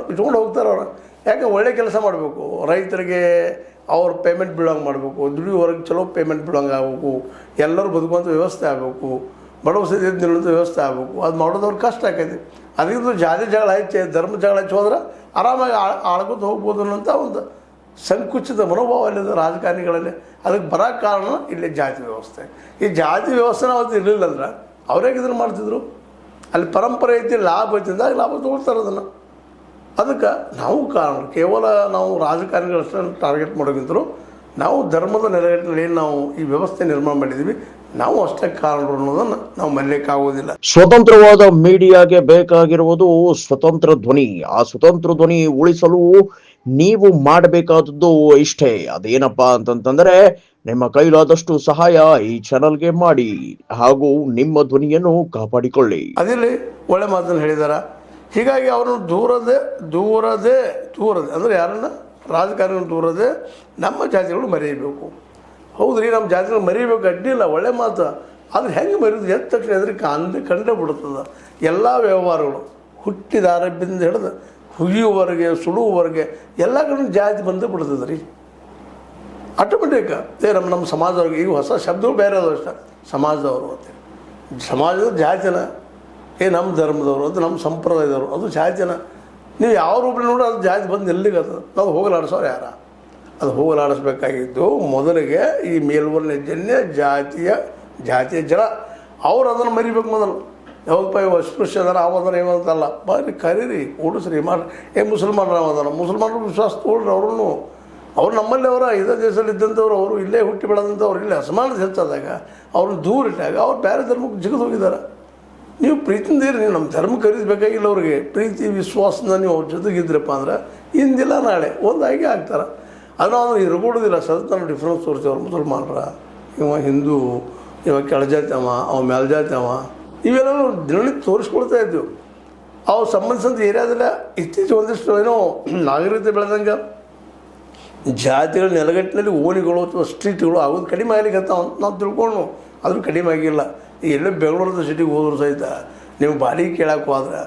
ಇಟ್ಕೊಂಡು ಹೋಗ್ತಾರೆ ಅವ್ರು. ಯಾಕೆ ಒಳ್ಳೆ ಕೆಲಸ ಮಾಡಬೇಕು, ರೈತರಿಗೆ ಅವ್ರ ಪೇಮೆಂಟ್ ಬೀಳೋಂಗೆ ಮಾಡಬೇಕು, ದುಡಿಯೋವರೆಗೆ ಚಲೋ ಪೇಮೆಂಟ್ ಬೀಳೋಂಗೆ ಆಗಬೇಕು, ಎಲ್ಲರೂ ಬದುಕುವಂಥ ವ್ಯವಸ್ಥೆ ಆಗಬೇಕು, ಬಡವ ಸ್ಥಿತಿ ನಿಲ್ಲುವಂಥ ವ್ಯವಸ್ಥೆ ಆಗಬೇಕು. ಅದು ಮಾಡೋದವ್ರು ಕಷ್ಟ ಆಕೈತಿ. ಅದಕ್ಕಿಂತ ಜಾತಿ ಜಗಳ ಹೆಚ್ಚು, ಧರ್ಮ ಜಗಳ ಹೆಚ್ಚು ಹೋದ್ರೆ ಆರಾಮಾಗಿ ಆಳ್ಕೊತ ಹೋಗ್ಬೋದು ಅನ್ನೋಂಥ ಒಂದು ಸಂಕುಚಿತ ಮನೋಭಾವ ಅಲ್ಲಿದೆ ರಾಜಕಾರಣಿಗಳಲ್ಲಿ. ಅದಕ್ಕೆ ಬರೋ ಕಾರಣ ಇಲ್ಲಿ ಜಾತಿ ವ್ಯವಸ್ಥೆ. ಈ ಜಾತಿ ವ್ಯವಸ್ಥೆನ ಅವತ್ತು ಇರಲಿಲ್ಲ ಅಂದ್ರೆ ಅವ್ರೇಗೆ ಇದನ್ನು ಮಾಡ್ತಿದ್ರು. ಅಲ್ಲಿ ಪರಂಪರೆ ಐತಿ, ಲಾಭ ಐತಿ ಅಂದಾಗ ಲಾಭ ತೊಗೊಳ್ತಾರೆ ಅದನ್ನು. ಅದಕ್ಕೆ ನಾವು ಕಾರಣ ಕೇವಲ ನಾವು ರಾಜಕಾರಣಿಗಳಷ್ಟೇ ಟಾರ್ಗೆಟ್ ಮಾಡೋಕ್ಕಿಂತಲೂ ನಾವು ಧರ್ಮದ ನೆಲೆಗಟ್ಟಿನಲ್ಲಿ ಏನು ನಾವು ಈ ವ್ಯವಸ್ಥೆ ನಿರ್ಮಾಣ ಮಾಡಿದ್ದೀವಿ, ನಾವು ಅಷ್ಟೇ ಕಾರಣರು ಅನ್ನೋದನ್ನು ನಾವು ಮರೆಯಕ್ಕಾಗೋದಿಲ್ಲ. ಸ್ವತಂತ್ರವಾದ ಮೀಡಿಯಾಗೆ ಬೇಕಾಗಿರುವುದು ಸ್ವತಂತ್ರ ಧ್ವನಿ. ಆ ಸ್ವತಂತ್ರ ಧ್ವನಿ ಉಳಿಸಲು ನೀವು ಮಾಡಬೇಕಾದದ್ದು ಇಷ್ಟೇ. ಅದೇನಪ್ಪಾ ಅಂತಂತಂದ್ರೆ ನಿಮ್ಮ ಕೈಲಾದಷ್ಟು ಸಹಾಯ ಈ ಚಾನಲ್ಗೆ ಮಾಡಿ ಹಾಗೂ ನಿಮ್ಮ ಧ್ವನಿಯನ್ನು ಕಾಪಾಡಿಕೊಳ್ಳಿ. ಅದಿಲ್ಲಿ ಒಳ್ಳೆ ಮಾತನ್ನು ಹೇಳಿದಾರ. ಹೀಗಾಗಿ ಅವರನ್ನು ದೂರದೇ ಅಂದರೆ ಯಾರನ್ನ ರಾಜಕಾರಣಿಗಳು ದೂರದೇ ನಮ್ಮ ಜಾತಿಗಳು ಮರೆಯಬೇಕು. ಹೌದ್ರಿ, ನಮ್ಮ ಜಾತಿಗಳು ಮರಿಬೇಕು, ಅಡ್ಡಿಲ್ಲ, ಒಳ್ಳೆ ಮಾತು. ಆದರೆ ಹೆಂಗೆ ಮರೆಯೋದು? ಎದ್ದ ತಕ್ಷಣ ಎದುರಿಗೆ ಕಂಡೇ ಬಿಡುತ್ತದೆ. ಎಲ್ಲ ವ್ಯವಹಾರಗಳು ಹುಟ್ಟಿದ ಆರಂಭದಿಂದ ಹಿಡಿದು ಹುಗಿಯುವವರೆಗೆ ಸುಡುವವರೆಗೆ ಎಲ್ಲ ಕಡೆ ಜಾತಿ ಬಂದೇ ಬಿಡ್ತದೆ ರೀ, ಆಟೋಮೆಟಿಕ್. ನಮ್ಮ ಸಮಾಜದವ್ರಿಗೆ ಈಗ ಹೊಸ ಶಬ್ದಗಳು ಬೇರೆ ಅದಾವ ಅಷ್ಟೇ. ಸಮಾಜದವರು ಅಂತ, ಸಮಾಜದ ಜಾತಿನ ನಮ್ಮ ಧರ್ಮದವರು, ಅದು ನಮ್ಮ ಸಂಪ್ರದಾಯದವರು, ಅದು ಜಾತಿನ. ನೀವು ಯಾವ ರೂಪದಲ್ಲಿ ನೋಡಿ ಅದು ಜಾತಿ ಬಂದು ಎಲ್ಲಿಗೆ ಅದು ಹೋಗಲಾಡಿಸೋರು ಯಾರ? ಅದು ಹೋಗಲಾಡಿಸ್ಬೇಕಾಗಿದ್ದು ಮೊದಲಿಗೆ ಈ ಮೇಲ್ವರ್ಣಜನ್ಯ ಜಾತಿಯ ಜನ ಅವ್ರು ಅದನ್ನು ಮರಿಬೇಕು ಮೊದಲು. ಯಾವಪ್ಪ ಇವ ಅಸ್ಪೃಶ್ಯ ಅದರ ಅವಧಾನ ಇವಂತಲ್ಲ, ಬಾರಿ ಕರೀರಿ, ಕೂಡಿಸ್ರಿ, ಮಾಡ್ರಿ. ಮುಸಲ್ಮಾನರು ಅವಧಾನ, ಮುಸಲ್ಮಾನರು ವಿಶ್ವಾಸ ತೊಗೊಳ್ರಿ. ಅವ್ರು ನಮ್ಮಲ್ಲಿ ಇದೇ ದೇಶದಲ್ಲಿ ಇದ್ದಂಥವ್ರು, ಅವರು ಇಲ್ಲೇ ಹುಟ್ಟಿ ಬೆಳೆದಂಥವ್ರು, ಇಲ್ಲೇ ಅಸಮಾನತೆ ಹೆಚ್ಚಾದಾಗ ಅವ್ರನ್ನ ದೂರ ಇಟ್ಟಾಗ ಅವ್ರು ಬೇರೆ ಧರ್ಮಕ್ಕೆ ಜಿಗಿದು ಹೋಗಿದ್ದಾರೆ. ನೀವು ಪ್ರೀತಿಯಿಂದ ಇರಿ, ನೀವು ನಮ್ಮ ಧರ್ಮ ಕರೀಬೇಕಾಗಿಲ್ಲ. ಅವ್ರಿಗೆ ಪ್ರೀತಿ ವಿಶ್ವಾಸದಿಂದ ನೀವು ಅವ್ರ ಜೊತೆಗಿದ್ರಪ್ಪ ಅಂದ್ರೆ ಇಂದಿಲ್ಲ ನಾಳೆ ಒಂದಾಗಿ ಆಗ್ತಾರೆ. ಅದನ್ನು ಅವ್ರು ಇರ್ಬೋದಿಲ್ಲ. ಸದಾ ನಾವು ಡಿಫ್ರೆನ್ಸ್ ತೋರಿಸ್ತೇವ್ರು. ಮುಸಲ್ಮಾನರ ಇವ ಹಿಂದೂ, ಇವ ಕೆಳಜಾತಿ ಅವ ಮೇಲ್ಜಾತಿ ಇವೆಲ್ಲ ದಿನನಿತ್ಯ ತೋರಿಸ್ಕೊಳ್ತಾ ಇದ್ದೀವಿ. ಅವು ಸಂಬಂಧಿಸಿದಂಥ ಏರಿಯಾದಲ್ಲ ಇತ್ತೀಚೆಗೆ ಒಂದಿಷ್ಟು ಏನೋ ನಾಗರಿಕತೆ ಬೆಳೆದಂಗೆ ಜಾತಿಗಳ ನೆಲಗಟ್ಟಿನಲ್ಲಿ ಓಣಿಗಳು ಅಥವಾ ಸ್ಟ್ರೀಟ್ಗಳು ಆಗೋದು ಕಡಿಮೆ ಆಗ್ಲಿಕ್ಕೆ ಅಂತ ನಾವು ತಿಳ್ಕೊಂಡು, ಆದರೂ ಕಡಿಮೆ ಆಗಿಲ್ಲ. ಎಲ್ಲೋ ಬೆಂಗಳೂರದ ಸಿಟಿಗೆ ಹೋದ್ರು ಸಹಿತ ನೀವು ಬಾಡಿಗೆ ಕೇಳಕ್ಕೆ ಹೋದ್ರೆ